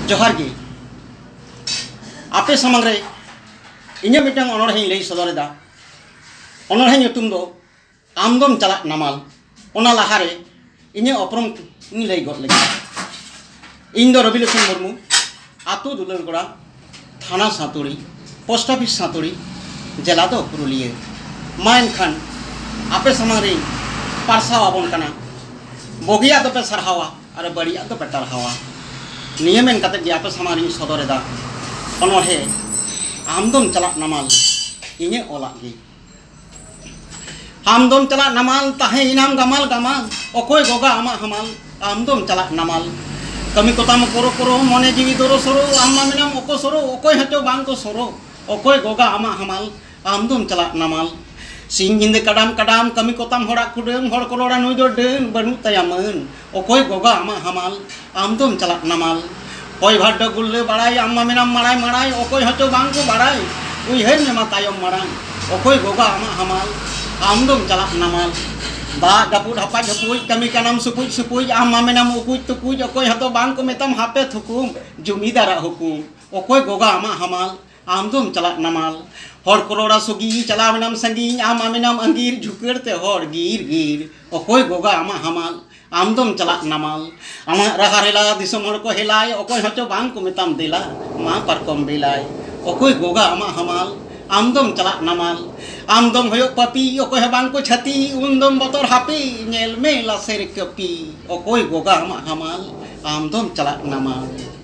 जोहार गे आपे समंग रे इन्हें मिटंग अनोढ़े लई सदरेदा अनोढ़े ᱧᱩᱛᱩᱢ ᱫᱚ आमदम चला नमाल ओना लाहारे इन्हें अपरम लई गद लगी इन दो रविलोचन मुर्मू आतु दुलरगोड़ा थाना सातुड़ी पोस्ट ऑफिस सातुड़ी जिला दो पुरुलिया माइन खान आपे समंग रे पारसा आबन कना बगिया दो पे सरहावा अरे बड़िया दो पे टरहावा नियमें कते कि आपे समारी सदरेदा अनोढ़े आमदम चला नमाल इन्हें ओला गे आमदम चला नमाल ताहे इनाम गमाल गमाल ओकोय गोगा आमा हमाल आमदम चला नमाल कमी कोताम करो करो मने जीवी दोरो सरो आमा मिनाम ओको सरो ओकोय हचो बांग को सरो ओकोय गोगा आमा हमाल आमदम चला नमाल सिंह जिंदे कडाम कडाम कमी कोताम होड़ा कुडम होड़ कोलोड़ा नुई दो डेन बनु तयामन ओकोय गोगा आमा हमाल आमदम चला नमाल होय भाड गुल्ले बाड़ाई आमा मिनाम माड़ाई माड़ाई ओकोय हचो बांग को बाड़ाई उइहेर नेमा तायम माड़ाई ओकोय गोगा आमा हमाल आमदम चला नमाल दा गपुड हपा झपुज कमी कानाम सुपुज सुपुज आमा मेनाम उकुज तुकुज ओकोय हतो बांग को मेतम हापे थुकुम जुमीदारा हुकुम ओकोय गोगा आमा हमाल आमदम चला नमाल होड़ करोड़ा सुगी चला मेनाम संगीन आमा मेनाम अंगीर झुकरते होड़ गिर गिर ओकोय गोगा आमा हमाल आमदम चला नमाल आमा रहा रेला दिसम होड़ को हेलाय ओकोय हतो बांग को मेतम दिला मा पारकम बेलाय ओकोय गोगा आमा हमाल आमदम चला नमाल आमदम होयो पपी ओकोय बांग को छती उनदम बतर हापी नेल में लासेर कपी ओकोय गोगा आमा हमाल आमदम चला नमाल।